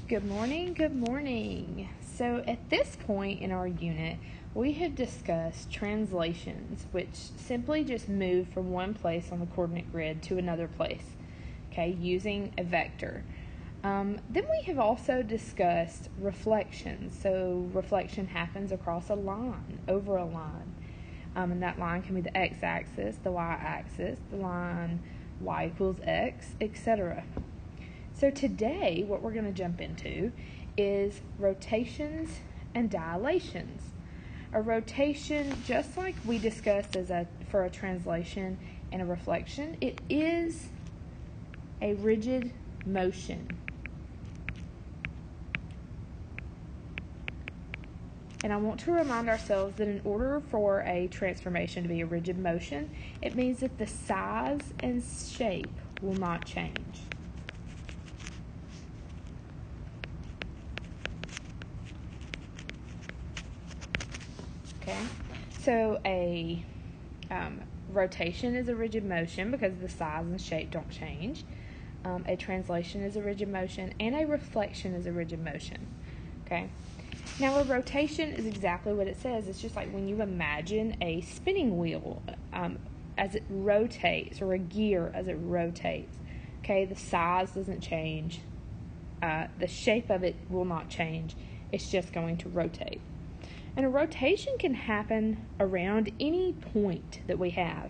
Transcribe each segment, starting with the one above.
Good morning, good morning. So at this point in our unit, we have discussed translations, which simply just move from one place on the coordinate grid to another place, okay, using a vector. Then we have also discussed reflections. So reflection happens across a line, over a line. And that line can be the x-axis, the y-axis, the line y equals x, etc. So today, what we're going to jump into is rotations and dilations. A rotation, just like we discussed for a translation and a reflection, it is a rigid motion. And I want to remind ourselves that in order for a transformation to be a rigid motion, it means that the size and shape will not change. Okay, so a rotation is a rigid motion because the size and shape don't change. A translation is a rigid motion, and a reflection is a rigid motion. Okay, now a rotation is exactly what it says. It's just like when you imagine a spinning wheel as it rotates, or a gear as it rotates. Okay, the size doesn't change. The shape of it will not change. It's just going to rotate. And a rotation can happen around any point that we have,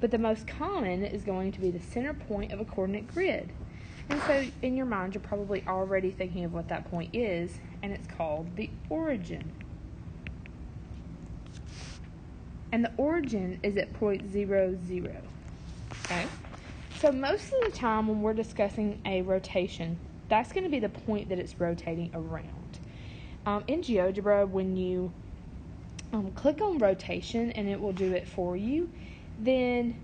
but the most common is going to be the center point of a coordinate grid. And so in your mind, you're probably already thinking of what that point is, and it's called the origin. And the origin is at point 0, 0. Okay? So most of the time when we're discussing a rotation, that's going to be the point that it's rotating around. In GeoGebra, when you click on rotation and it will do it for you, then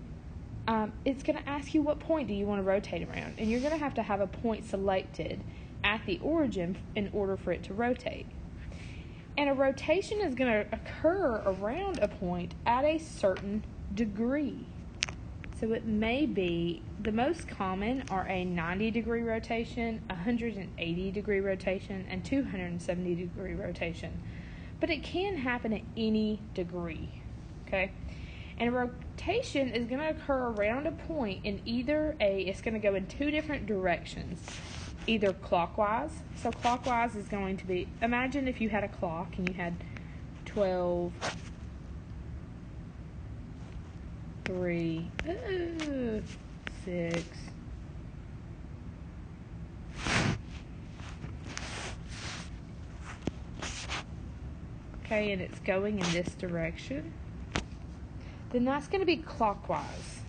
it's going to ask you what point do you want to rotate around. And you're going to have a point selected at the origin in order for it to rotate. And a rotation is going to occur around a point at a certain degree. So it may be, the most common are a 90-degree rotation, 180-degree rotation, and 270-degree rotation. But it can happen at any degree, okay? And a rotation is going to occur around a point in it's going to go in two different directions, either clockwise. So clockwise is going to be, imagine if you had a clock and you had 12, 3, 6, okay, and it's going in this direction, then that's going to be clockwise.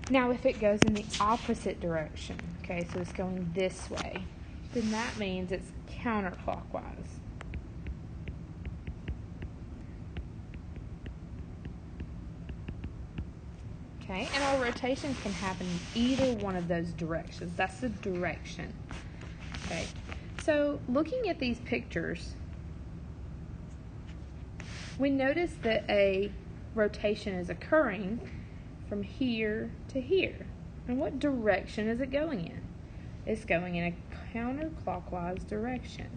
Now, if it goes in the opposite direction, okay, so it's going this way, then that means it's counterclockwise. Okay, and our rotations can happen in either one of those directions. That's the direction. Okay, so looking at these pictures, we notice that a rotation is occurring from here to here. And what direction is it going in? It's going in a counterclockwise direction.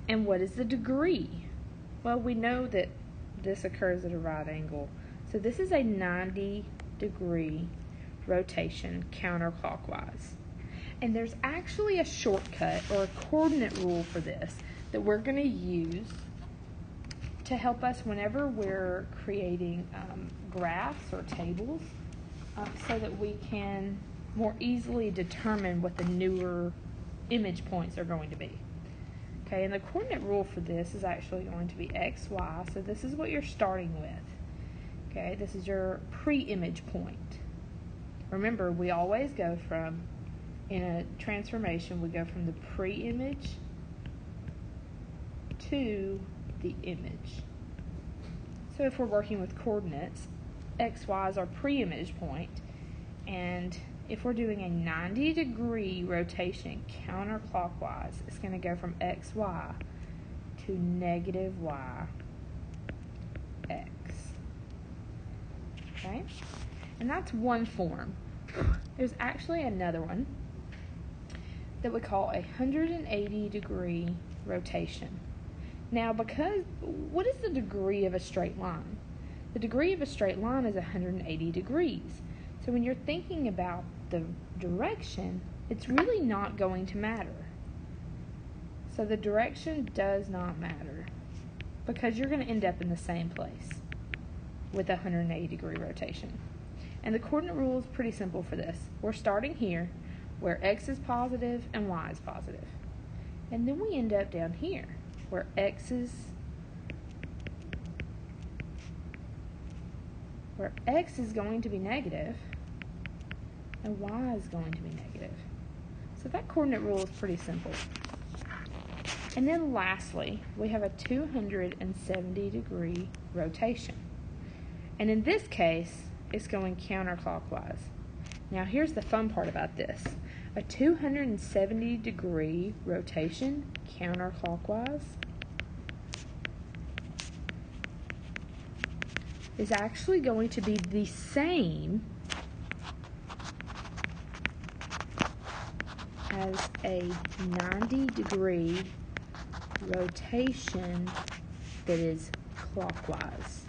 And what is the degree? Well, we know that this occurs at a right angle. So this is a 90-degree rotation counterclockwise. And there's actually a shortcut or a coordinate rule for this that we're going to use to help us whenever we're creating graphs or tables so that we can more easily determine what the newer image points are going to be. Okay, and the coordinate rule for this is actually going to be x, y, so this is what you're starting with. Okay, this is your pre-image point. Remember, we always go from, in a transformation, we go from the pre-image to the image. So if we're working with coordinates, x, y is our pre-image point, and if we're doing a 90-degree rotation counterclockwise, it's going to go from x, y to negative y x. Okay? And that's one form. There's actually another one that we call a 180-degree rotation. Now, what is the degree of a straight line? The degree of a straight line is 180 degrees. So when you're thinking about the direction, it's really not going to matter. So the direction does not matter because you're going to end up in the same place with a 180-degree rotation. And the coordinate rule is pretty simple for this. We're starting here where x is positive and y is positive. And then we end up down here where x is going to be negative and y is going to be negative. So that coordinate rule is pretty simple. And then lastly, we have a 270-degree rotation. And in this case, it's going counterclockwise. Now here's the fun part about this. A 270-degree rotation counterclockwise is actually going to be the same as a 90-degree rotation that is clockwise.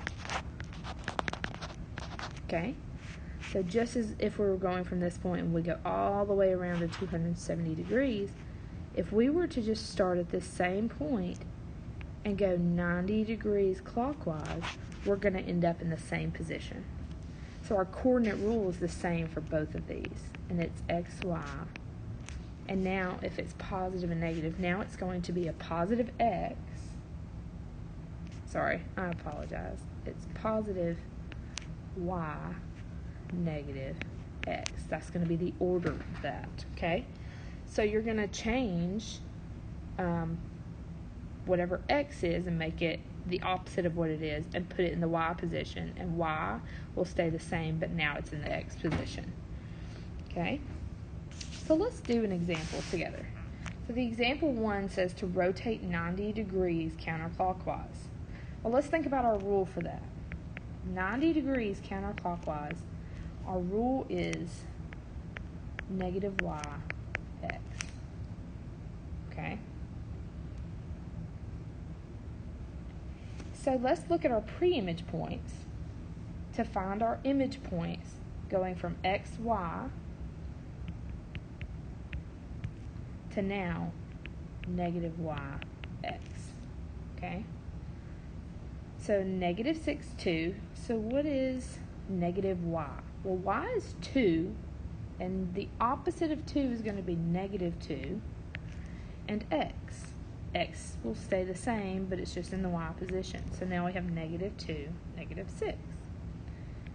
Okay? So just as if we were going from this point and we go all the way around to 270 degrees, if we were to just start at this same point and go 90 degrees clockwise, we're going to end up in the same position. So our coordinate rule is the same for both of these, and it's x, y. And now if it's positive and negative, now it's going to be a positive x. Sorry, I apologize. It's positive y, negative x. That's going to be the order of that, okay? So you're going to change whatever x is and make it the opposite of what it is and put it in the y position, and y will stay the same, but now it's in the x position, okay? So let's do an example together. So the example 1 says to rotate 90 degrees counterclockwise. Well, let's think about our rule for that. 90 degrees counterclockwise, our rule is negative y x. Okay? So let's look at our pre-image points to find our image points going from x, y to now negative y x. Okay? So negative 6, 2. So what is negative y? Well, y is 2, and the opposite of 2 is going to be negative 2. And x. X will stay the same, but it's just in the y position. So now we have negative 2, negative 6.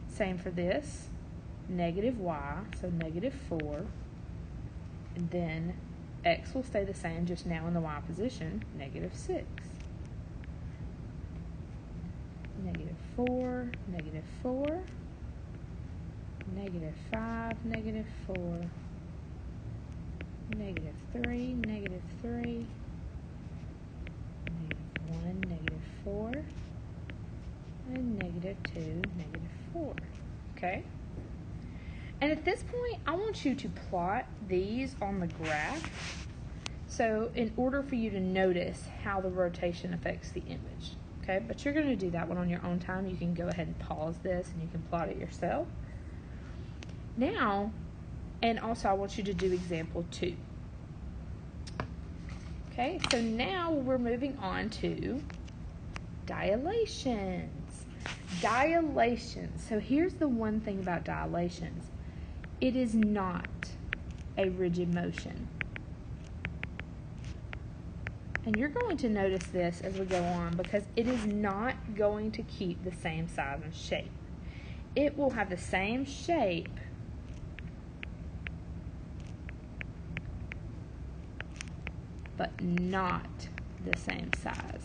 Same for this. Negative y, so negative 4. And then x will stay the same, just now in the y position, negative 6. Negative 4, negative 4, negative 5, negative 4, negative 3, negative 3, negative 1, negative 4, and negative 2, negative 4. Okay? And at this point, I want you to plot these on the graph. So in order for you to notice how the rotation affects the image. Okay, but you're going to do that one on your own time. You can go ahead and pause this and you can plot it yourself. Now, and also I want you to do example 2. Okay, so now we're moving on to dilations. Dilations. So here's the one thing about dilations. It is not a rigid motion. And you're going to notice this as we go on because it is not going to keep the same size and shape. It will have the same shape, but not the same size.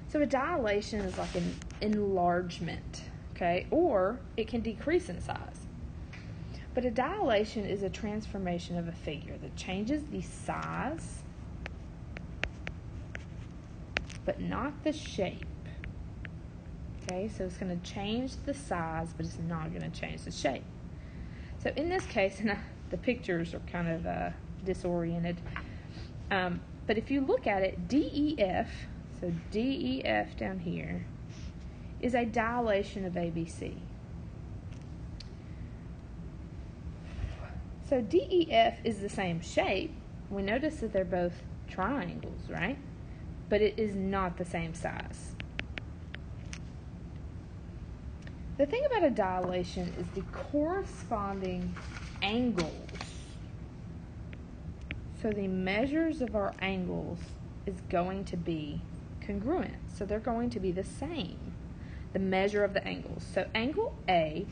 So a dilation is like an enlargement, okay? Or it can decrease in size. But a dilation is a transformation of a figure that changes the size but not the shape. Okay, so it's going to change the size, but it's not going to change the shape. So in this case, and the pictures are kind of disoriented, but if you look at it, DEF, so DEF down here, is a dilation of ABC. So DEF is the same shape. We notice that they're both triangles, right? But it is not the same size. The thing about a dilation is the corresponding angles. So the measures of our angles is going to be congruent. So they're going to be the same, the measure of the angles. So angle A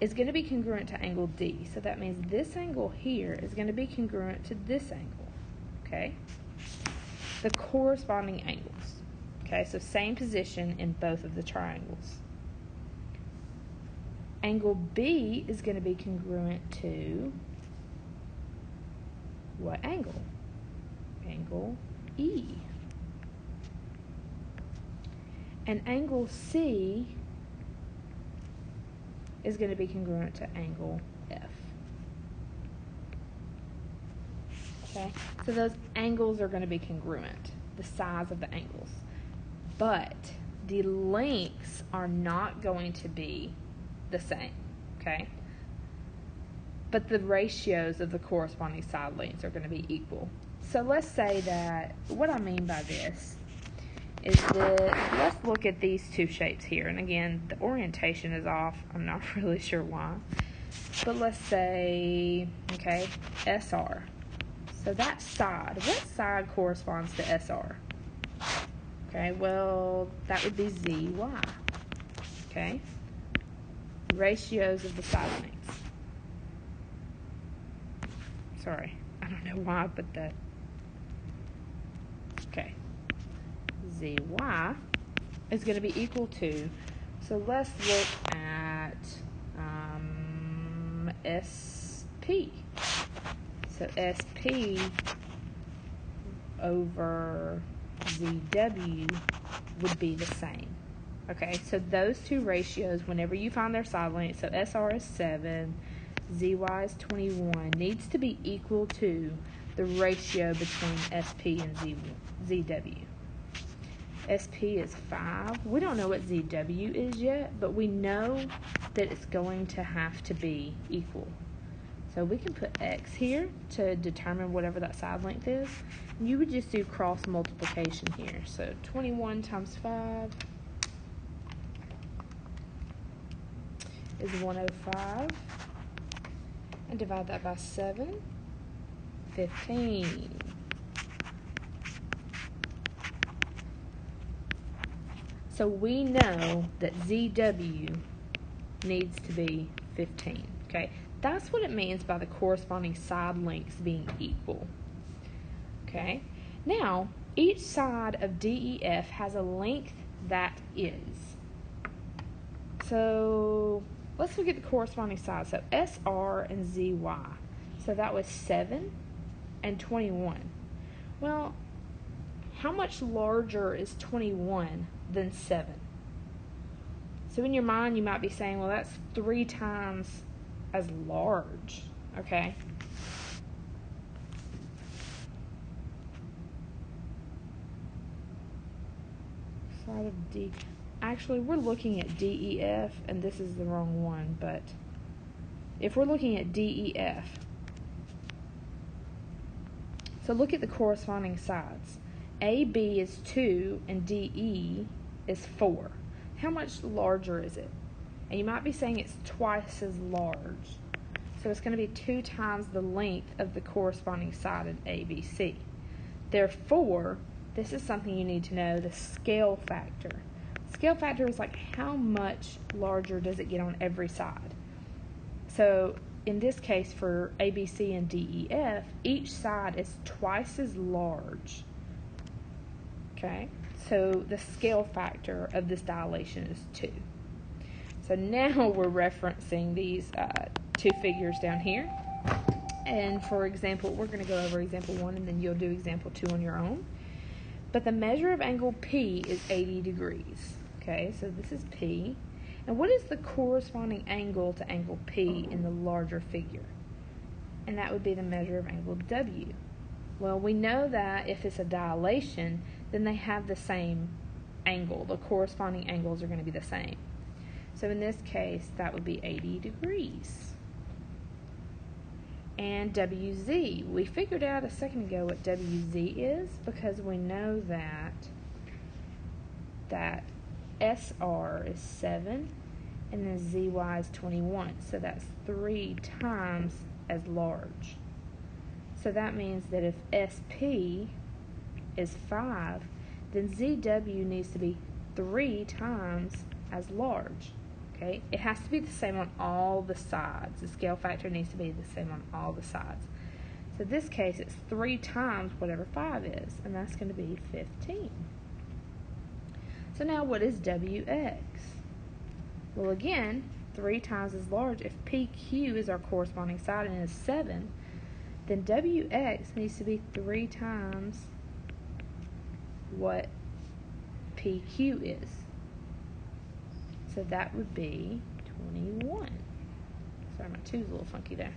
is going to be congruent to angle D. So that means this angle here is going to be congruent to this angle, okay? The corresponding angles, okay? So same position in both of the triangles. Angle B is going to be congruent to what angle? Angle E. And angle C is going to be congruent to angle F. Okay, so those angles are going to be congruent, the size of the angles. But the lengths are not going to be the same, okay? But the ratios of the corresponding side lengths are going to be equal. So let's say that, what I mean by this is that, let's look at these two shapes here. And again, the orientation is off. I'm not really sure why. But let's say, okay, SR. So that side, what side corresponds to SR? Okay, well, that would be ZY. Okay? Ratios of the side lengths. Sorry, I don't know why I put that. Okay. ZY is going to be equal to, so let's look at SP. So SP over ZW would be the same. Okay, so those two ratios, whenever you find their side length, so SR is 7, ZY is 21, needs to be equal to the ratio between SP and ZW. SP is 5. We don't know what ZW is yet, but we know that it's going to have to be equal. So we can put X here to determine whatever that side length is. You would just do cross multiplication here. So 21 times 5 is 105. And divide that by 7, 15. So we know that ZW needs to be 15, okay? That's what it means by the corresponding side lengths being equal, okay? Now, each side of DEF has a length that is. So let's look at the corresponding sides. So SR and ZY. So that was 7 and 21. Well, how much larger is 21 than 7? So in your mind, you might be saying, well, that's 3 times as large, okay? Side of D. Actually, we're looking at DEF, and this is the wrong one, but if we're looking at DEF, so look at the corresponding sides. AB is 2 and DE is 4. How much larger is it? And you might be saying it's twice as large. So it's going to be 2 times the length of the corresponding side of ABC. Therefore, this is something you need to know, the scale factor. Scale factor is like how much larger does it get on every side. So in this case for ABC and DEF, each side is twice as large. Okay, so the scale factor of this dilation is 2. So now we're referencing these 2 figures down here. And for example, we're going to go over example 1 and then you'll do example 2 on your own. But the measure of angle P is 80 degrees. Okay, so this is P. And what is the corresponding angle to angle P in the larger figure? And that would be the measure of angle W. Well, we know that if it's a dilation, then they have the same angle. The corresponding angles are going to be the same. So in this case, that would be 80 degrees. And WZ, we figured out a second ago what WZ is because we know that SR is 7 and then ZY is 21. So that's 3 times as large. So that means that if SP is 5, then ZW needs to be 3 times as large. Okay? It has to be the same on all the sides. The scale factor needs to be the same on all the sides. So in this case, it's 3 times whatever 5 is, and that's going to be 15. So now what is WX? Well, again, 3 times as large. If PQ is our corresponding side and is 7, then WX needs to be 3 times what PQ is. So that would be 21. Sorry, my 2's a little funky there.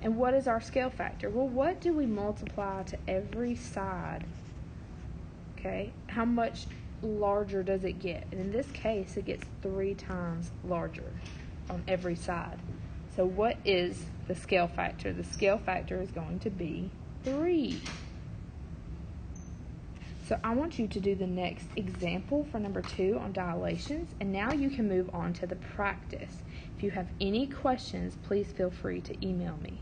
And what is our scale factor? Well, what do we multiply to every side? Okay, how much larger does it get? And in this case, it gets 3 times larger on every side. So what is the scale factor? The scale factor is going to be 3. So I want you to do the next example for number 2 on dilations, and now you can move on to the practice. If you have any questions, please feel free to email me.